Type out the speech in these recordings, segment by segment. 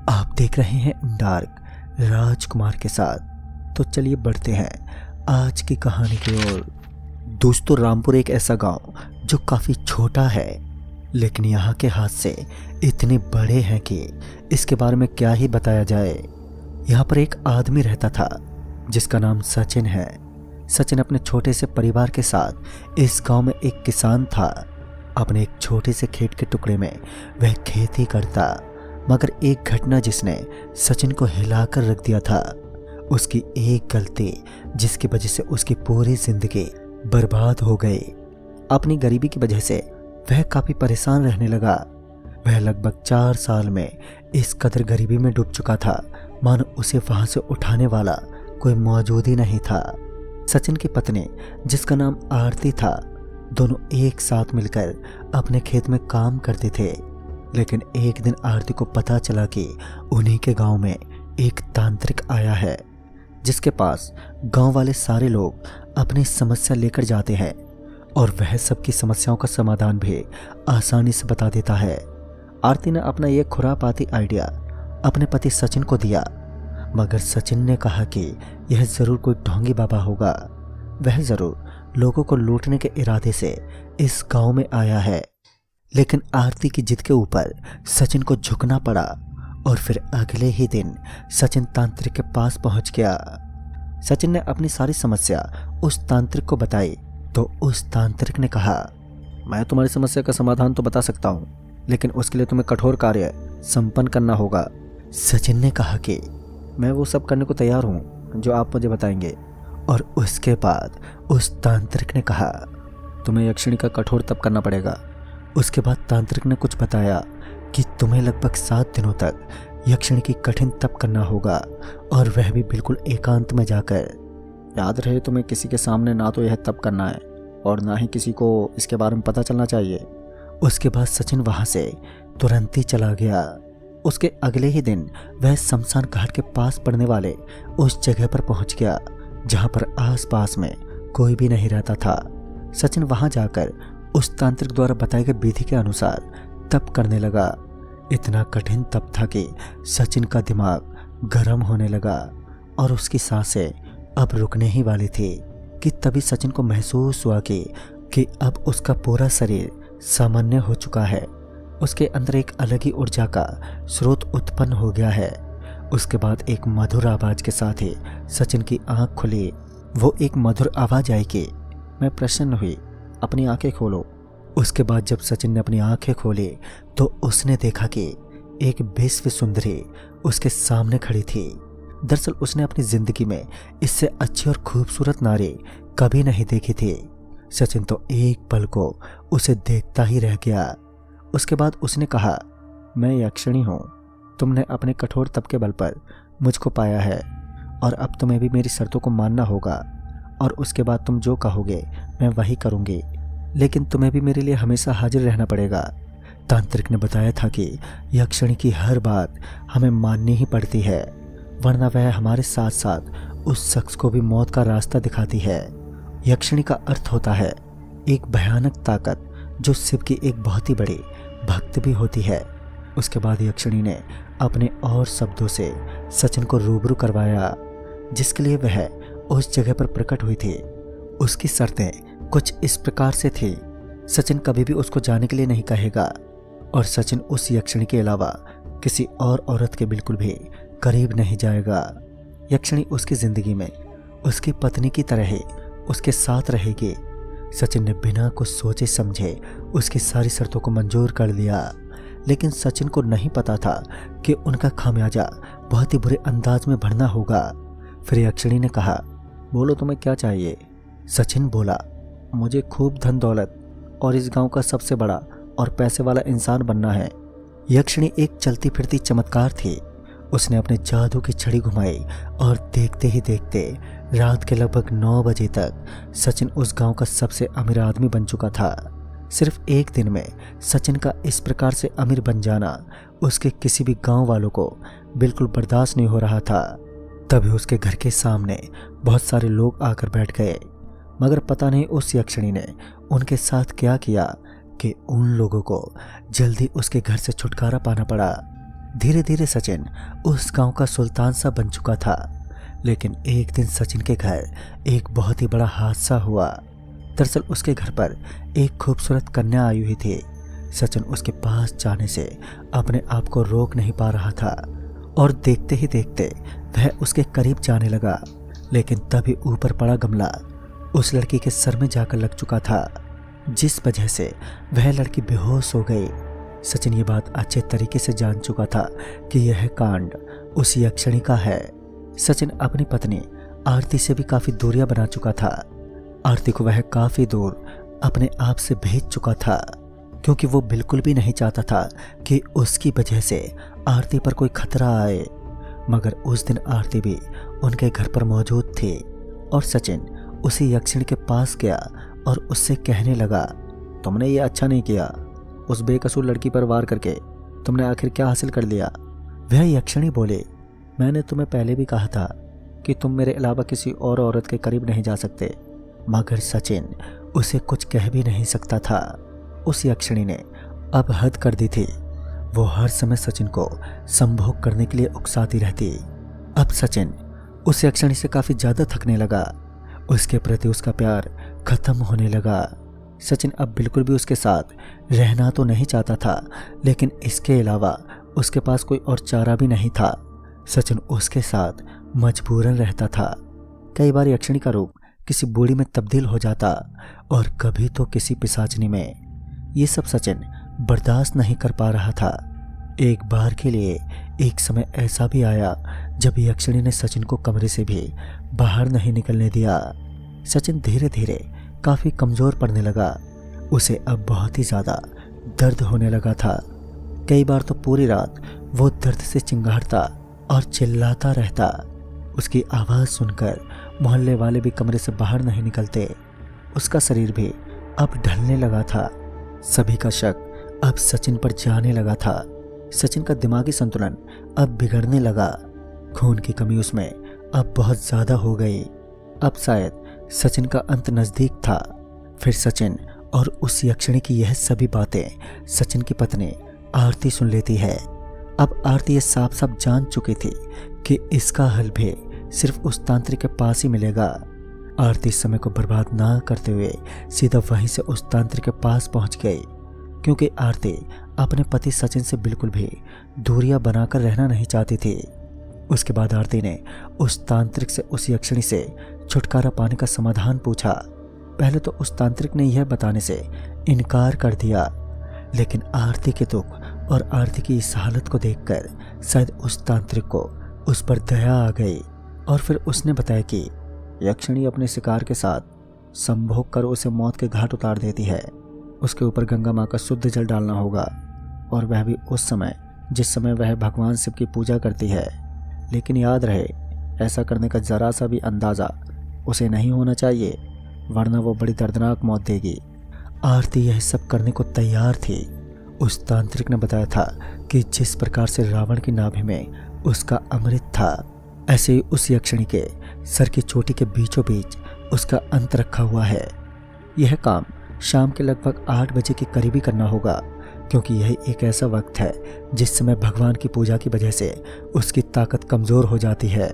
आप देख रहे हैं डार्क राजकुमार के साथ। तो चलिए बढ़ते हैं आज की कहानी की ओर। दोस्तों, रामपुर एक ऐसा गांव जो काफ़ी छोटा है, लेकिन यहाँ के हादसे इतने बड़े हैं कि इसके बारे में क्या ही बताया जाए। यहाँ पर एक आदमी रहता था जिसका नाम सचिन है। सचिन अपने छोटे से परिवार के साथ इस गांव में एक किसान था। अपने एक छोटे से खेत के टुकड़े में वह खेती करता, मगर एक घटना जिसने सचिन को हिलाकर रख दिया था, उसकी एक गलती जिसकी वजह से उसकी पूरी जिंदगी बर्बाद हो गई। अपनी गरीबी की वजह से वह काफी परेशान रहने लगा। वह लगभग 4 साल में इस कदर गरीबी में डूब चुका था मानो उसे वहां से उठाने वाला कोई मौजूद ही नहीं था। सचिन की पत्नी, जिसका नाम आरती था, दोनों एक साथ मिलकर अपने खेत में काम करते थे। लेकिन एक दिन आरती को पता चला कि उन्हीं के गांव में एक तांत्रिक आया है, जिसके पास गांव वाले सारे लोग अपनी समस्या लेकर जाते हैं और वह सबकी समस्याओं का समाधान भी आसानी से बता देता है। आरती ने अपना यह खुरापाती आइडिया अपने पति सचिन को दिया, मगर सचिन ने कहा कि यह जरूर कोई ढोंगी बाबा होगा। वह जरूर लोगों को लूटने के इरादे से इस गांव में आया है। लेकिन आरती की जिद के ऊपर सचिन को झुकना पड़ा और फिर अगले ही दिन सचिन तांत्रिक के पास पहुंच गया। सचिन ने अपनी सारी समस्या उस तांत्रिक को बताई तो उस तांत्रिक ने कहा, मैं तुम्हारी समस्या का समाधान तो बता सकता हूं, लेकिन उसके लिए तुम्हें कठोर कार्य संपन्न करना होगा। सचिन ने कहा कि मैं वो सब करने को तैयार हूं जो आप मुझे बताएंगे। और उसके बाद उस तांत्रिक ने कहा, तुम्हें यक्षिणी का कठोर तप करना पड़ेगा। उसके बाद तांत्रिक ने कुछ बताया कि तुम्हें लगभग 7 दिनों तक यक्षिणी की कठिन तप करना होगा, और वह भी बिल्कुल एकांत में जाकर। याद रहे, तुम्हें किसी के सामने ना तो यह तप करना है और ना ही किसी को इसके बारे में पता चलना चाहिए। उसके बाद सचिन वहां से तुरंत ही चला गया। उसके अगले ही दिन वह शमशान घाट के पास पड़ने वाले उस जगह पर पहुंच गया जहां पर आसपास में कोई भी नहीं रहता था। सचिन वहां जाकर उस तांत्रिक द्वारा बताए गए विधि के अनुसार तप करने लगा। इतना कठिन तप था कि सचिन का दिमाग गर्म होने लगा और उसकी सांसें अब रुकने ही वाली थी कि तभी सचिन को महसूस हुआ कि अब उसका पूरा शरीर सामान्य हो चुका है। उसके अंदर एक अलग ही ऊर्जा का स्रोत उत्पन्न हो गया है। उसके बाद एक मधुर आवाज के साथ ही सचिन की आंख खुली। वो एक मधुर आवाज आई कि मैं प्रसन्न हुई, अपनी आंखें खोलो। उसके बाद जब सचिन ने अपनी आंखें खोली तो उसने देखा कि एक विश्व सुंदरी उसके सामने खड़ी थी। दरअसल उसने अपनी जिंदगी में इससे अच्छी और खूबसूरत नारी कभी नहीं देखी थी। सचिन तो एक पल को उसे देखता ही रह गया। उसके बाद उसने कहा, मैं यक्षिणी हूँ। तुमने अपने कठोर तप के बल पर मुझको पाया है और अब तुम्हें भी मेरी शर्तों को मानना होगा, और उसके बाद तुम जो कहोगे मैं वही करूँगी, लेकिन तुम्हें भी मेरे लिए हमेशा हाजिर रहना पड़ेगा। तांत्रिक ने बताया था कि यक्षिणी की हर बात हमें माननी ही पड़ती है, वरना वह हमारे साथ साथ उस शख्स को भी मौत का रास्ता दिखाती है। यक्षिणी का अर्थ होता है एक भयानक ताकत जो शिव की एक बहुत ही बड़ी भक्त भी होती है। उसके बाद यक्षिणी ने अपने और शब्दों से सचिन को रूबरू करवाया, जिसके लिए वह उस जगह पर प्रकट हुई थी। उसकी शर्तें कुछ इस प्रकार से थी, सचिन कभी भी उसको जाने के लिए नहीं कहेगा, और सचिन उस यक्षिणी के अलावा किसी और औरत के बिल्कुल भी करीब नहीं जाएगा। यक्षिणी उसकी जिंदगी में उसकी पत्नी की तरह ही उसके साथ रहेगी। सचिन ने बिना कुछ सोचे समझे उसकी सारी शर्तों को मंजूर कर लिया, लेकिन सचिन को नहीं पता था कि उनका खामियाजा बहुत ही बुरे अंदाज में भरना होगा। फिर यक्षिणी ने कहा, बोलो तुम्हें क्या चाहिए। सचिन बोला, मुझे खूब धन दौलत और इस गांव का सबसे बड़ा और पैसे वाला इंसान बनना है। यक्षिणी एक चलती फिरती चमत्कार थी। उसने अपने जादू की छड़ी घुमाई और देखते ही देखते रात के लगभग 9 बजे तक सचिन उस गांव का सबसे अमीर आदमी बन चुका था। सिर्फ एक दिन में सचिन का इस प्रकार से अमीर बन जाना उसके किसी भी गांव वालों को बिल्कुल बर्दाश्त नहीं हो रहा था। तभी उसके घर के सामने बहुत सारे लोग आकर बैठ गए, मगर पता नहीं उस यक्षिणी ने उनके साथ क्या किया कि उन लोगों को जल्दी उसके घर से छुटकारा पाना पड़ा। धीरे धीरे सचिन उस गांव का सुल्तान सा बन चुका था। लेकिन एक दिन सचिन के घर एक बहुत ही बड़ा हादसा हुआ। दरअसल उसके घर पर एक खूबसूरत कन्या आई हुई थी। सचिन उसके पास जाने से अपने आप को रोक नहीं पा रहा था और देखते ही देखते वह उसके करीब जाने लगा। लेकिन तभी ऊपर पड़ा गमला उस लड़की के सर में जाकर लग चुका था, जिस वजह से वह लड़की बेहोश हो गई। सचिन ये बात अच्छे तरीके से जान चुका था कि यह कांड उस यक्षिणी का है। सचिन अपनी पत्नी आरती से भी काफी दूरियां बना चुका था। आरती को वह काफी दूर अपने आप से भेज चुका था, क्योंकि वो बिल्कुल भी नहीं चाहता था कि उसकी वजह से आरती पर कोई खतरा आए। मगर उस दिन आरती भी उनके घर पर मौजूद थी और सचिन उसी यक्षिणी के पास गया और उससे कहने लगा, तुमने ये अच्छा नहीं किया। उस बेकसूर लड़की पर वार करके तुमने आखिर क्या हासिल कर लिया? वह यक्षिणी बोले, मैंने तुम्हें पहले भी कहा था कि तुम मेरे अलावा किसी और औरत के करीब नहीं जा सकते। मगर सचिन उसे कुछ कह भी नहीं सकता था। उस यक्षिणी ने अब हद कर दी थी। वो हर समय सचिन को संभोग करने के लिए उकसाती रहती। अब सचिन उस यक्षिणी से काफी ज्यादा थकने लगा। उसके प्रति उसका प्यार खत्म होने लगा। सचिन अब बिल्कुल भी उसके साथ रहना तो नहीं चाहता था, लेकिन इसके अलावा उसके पास कोई और चारा भी नहीं था। सचिन उसके साथ मजबूरन रहता था। कई बार यक्षिणी का रूप किसी बूढ़ी में तब्दील हो जाता और कभी तो किसी पिशाचनी में। ये सब सचिन बर्दाश्त नहीं कर पा रहा था। एक बार के लिए एक समय ऐसा भी आया जब यक्षिणी ने सचिन को कमरे से भी बाहर नहीं निकलने दिया। सचिन धीरे धीरे काफी कमजोर पड़ने लगा। उसे अब बहुत ही ज्यादा दर्द होने लगा था। कई बार तो पूरी रात वो दर्द से चिंगारता और चिल्लाता रहता। उसकी आवाज सुनकर मोहल्ले वाले भी कमरे से बाहर नहीं निकलते। उसका शरीर भी अब ढलने लगा था। सभी का शक अब सचिन पर जाने लगा था। सचिन का दिमागी संतुलन अब बिगड़ने लगा। खून की कमी उसमें अब बहुत ज्यादा हो गई। अब शायद सचिन का अंत नजदीक था। फिर सचिन और उस यक्षिणी की यह सभी बातें सचिन की पत्नी आरती सुन लेती है। अब आरती ये साफ साफ जान चुकी थी कि इसका हल भी सिर्फ उस तांत्रिक के पास ही मिलेगा। आरती समय को बर्बाद ना करते हुए सीधा वहीं से उस तांत्रिक के पास पहुंच गई, क्योंकि आरती अपने पति सचिन से बिल्कुल भी दूरियां बनाकर रहना नहीं चाहती थी। उसके बाद आरती ने उस तांत्रिक से उस यक्षिणी से छुटकारा पाने का समाधान पूछा। पहले तो उस तांत्रिक ने यह बताने से इनकार कर दिया, लेकिन आरती के दुख और आरती की इस हालत को देखकर शायद उस तांत्रिक को उस पर दया आ गई और फिर उसने बताया कि यक्षिणी अपने शिकार के साथ संभोग कर उसे मौत के घाट उतार देती है। उसके ऊपर गंगा माँ का शुद्ध जल डालना होगा, और वह भी उस समय जिस समय वह भगवान शिव की पूजा करती है। लेकिन याद रहे, ऐसा करने का जरा सा भी अंदाजा उसे नहीं होना चाहिए, वरना वो बड़ी दर्दनाक मौत देगी। आरती यह सब करने को तैयार थी। उस तांत्रिक ने बताया था कि जिस प्रकार से रावण की नाभि में उसका अमृत था, ऐसे ही उस यक्षिणी के सर की चोटी के बीचों बीच उसका अंत रखा हुआ है। यह काम शाम के लगभग 8 बजे के करीब ही करना होगा, क्योंकि यही एक ऐसा वक्त है जिस समय भगवान की पूजा की वजह से उसकी ताकत कमजोर हो जाती है।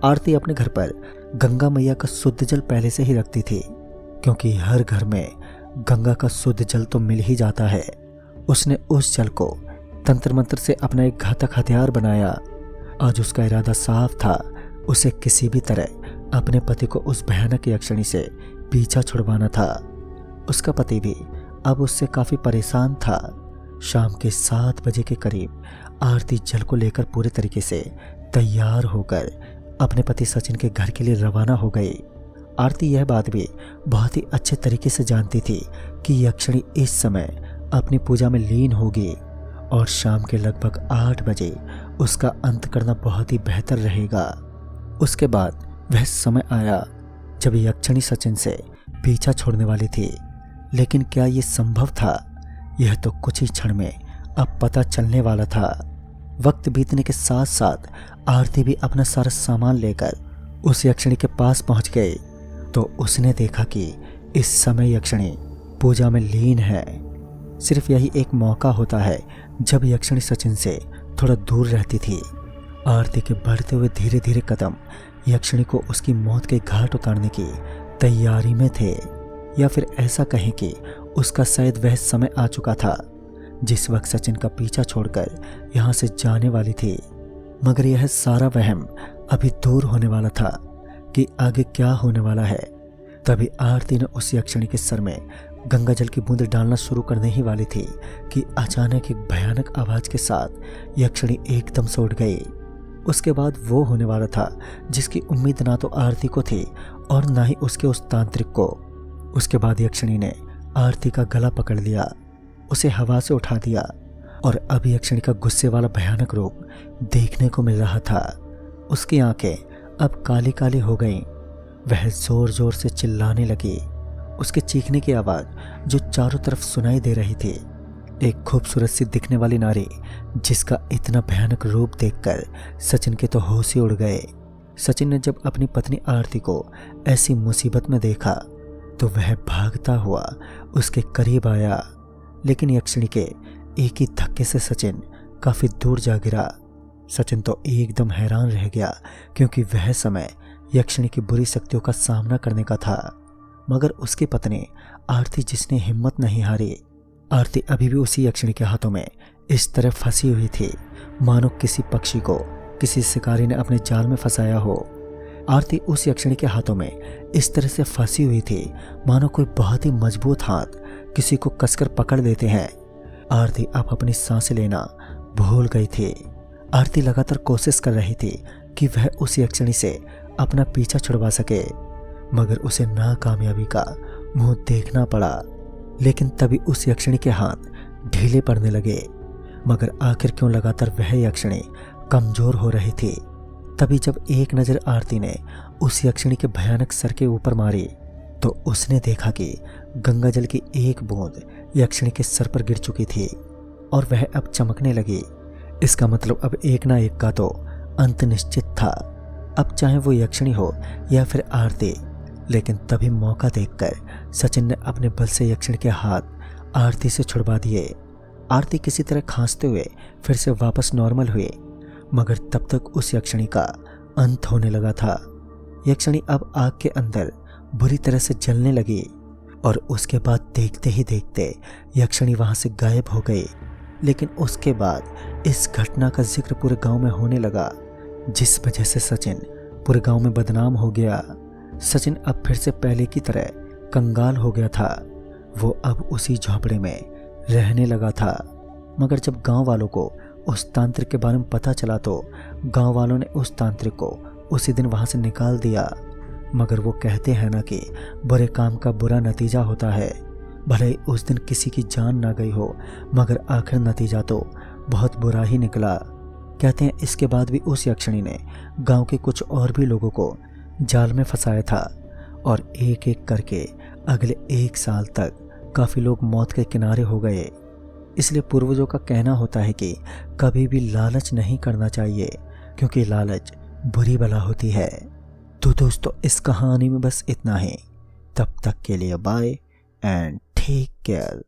आरती अपने घर पर गंगा मैया का शुद्ध जल पहले से ही रखती थी, क्योंकि हर घर में गंगा का शुद्ध जल तो मिल ही जाता है। उसने उस जल को तंत्र मंत्र से अपना एक घातक हथियार बनाया। आज उसका इरादा साफ था, उसे किसी भी तरह अपने पति को उस भयानक यक्षिणी से पीछा छुड़वाना था। उसका पति भी अब उससे काफी परेशान था। शाम के 7 बजे के करीब आरती जल को लेकर पूरे तरीके से तैयार होकर अपने पति सचिन के घर के लिए रवाना हो गई। आरती यह बात भी बहुत ही अच्छे तरीके से जानती थी कि यक्षिणी इस समय अपनी पूजा में लीन होगी और शाम के लगभग 8 बजे उसका अंत करना बहुत ही बेहतर रहेगा। उसके बाद वह समय आया जब यक्षिणी सचिन से पीछा छोड़ने वाली थी, लेकिन क्या ये संभव था? यह तो कुछ ही क्षण में अब पता चलने वाला था। वक्त बीतने के साथ साथ आरती भी अपना सारा सामान लेकर उस यक्षिणी के पास पहुंच गई, तो उसने देखा कि इस समय यक्षिणी पूजा में लीन है। सिर्फ यही एक मौका होता है जब यक्षिणी सचिन से थोड़ा दूर रहती थी। आरती के बढ़ते हुए धीरे धीरे कदम यक्षिणी को उसकी मौत के घाट उतारने की तैयारी में थे, या फिर ऐसा कहें कि उसका शायद वह समय आ चुका था जिस वक्त सचिन का पीछा छोड़कर यहाँ से जाने वाली थी। मगर यह सारा वहम अभी दूर होने वाला था कि आगे क्या होने वाला है। तभी आरती ने उस यक्षिणी के सर में गंगा जल की बूंद डालना शुरू करने ही वाली थी कि अचानक एक भयानक आवाज के साथ यक्षिणी एकदम से उठ गई। उसके बाद वो होने वाला था जिसकी उम्मीद ना तो आरती को थी और ना ही उसके उस तांत्रिक को। उसके बाद यक्षिणी ने आरती का गला पकड़ लिया, उसे हवा से उठा दिया और अब यक्षिणी का गुस्से वाला भयानक रूप देखने को मिल रहा था। उसकी आंखें अब काली काली हो गईं। वह जोर जोर से चिल्लाने लगी। उसके चीखने की आवाज जो चारों तरफ सुनाई दे रही थी। एक खूबसूरत सी दिखने वाली नारी जिसका इतना भयानक रूप देखकर सचिन के तो होश ही उड़ गए। सचिन ने जब अपनी पत्नी आरती को ऐसी मुसीबत में देखा तो वह भागता हुआ उसके करीब आया, लेकिन यक्षिणी के एक ही धक्के से सचिन काफी दूर जा गिरा। सचिन तो एकदम हैरान रह गया क्योंकि वह समय यक्षिणी की बुरी शक्तियों का सामना करने का था। मगर उसकी पत्नी आरती जिसने हिम्मत नहीं हारी। आरती अभी भी उसी यक्षिणी के हाथों में इस तरह फंसी हुई थी मानो किसी पक्षी को किसी शिकारी ने अपने जाल में फंसाया हो। आरती उस यक्षिणी के हाथों में इस तरह से फंसी हुई थी मानो कोई बहुत ही मजबूत हाथ किसी को कसकर पकड़ लेते हैं। आरती अब अपनी सांसें लेना भूल गई थी। आरती लगातार कोशिश कर रही थी कि वह उस यक्षिणी से अपना पीछा छुड़वा सके, मगर उसे नाकामयाबी का मुंह देखना पड़ा। लेकिन तभी उस यक्षिणी के हाथ ढीले पड़ने लगे। मगर आखिर क्यों लगातार वह यक्षिणी कमजोर हो रही थी। तभी जब एक नजर आरती ने उस यक्षिणी के भयानक सर के ऊपर मारी तो उसने देखा कि गंगा जल की एक बूंद यक्षिणी के सर पर गिर चुकी थी और वह अब चमकने लगी। इसका मतलब अब एक ना एक का तो अंत निश्चित था, अब चाहे वो यक्षिणी हो या फिर आरती। लेकिन तभी मौका देखकर सचिन ने अपने बल से यक्षिणी के हाथ आरती से छुड़वा दिए। आरती किसी तरह खांसते हुए फिर से वापस नॉर्मल हुई, मगर तब तक उस यक्षिणी का अंत होने लगा था। यक्षिणी अब आग के अंदर बुरी तरह से जलने लगी और उसके बाद देखते ही देखते यक्षिणी वहां से गायब हो गई। लेकिन उसके बाद इस घटना का जिक्र पूरे गांव में होने लगा, जिस वजह से सचिन पूरे गांव में बदनाम हो गया। सचिन अब फिर से पहले की तरह कंगाल हो गया था। वो अब उसी झोपड़े में रहने लगा था। मगर जब गांव वालों को उस तांत्रिक के बारे में पता चला तो गांव वालों ने उस तांत्रिक को उसी दिन वहां से निकाल दिया। मगर वो कहते हैं ना कि बुरे काम का बुरा नतीजा होता है। भले ही उस दिन किसी की जान ना गई हो, मगर आखिर नतीजा तो बहुत बुरा ही निकला। कहते हैं इसके बाद भी उस यक्षिणी ने गांव के कुछ और भी लोगों को जाल में फंसाया था और एक एक करके अगले 1 साल तक काफ़ी लोग मौत के किनारे हो गए। इसलिए पूर्वजों का कहना होता है कि कभी भी लालच नहीं करना चाहिए, क्योंकि लालच बुरी बला होती है। तो दोस्तों, इस कहानी में बस इतना ही। तब तक के लिए बाय एंड टेक केयर।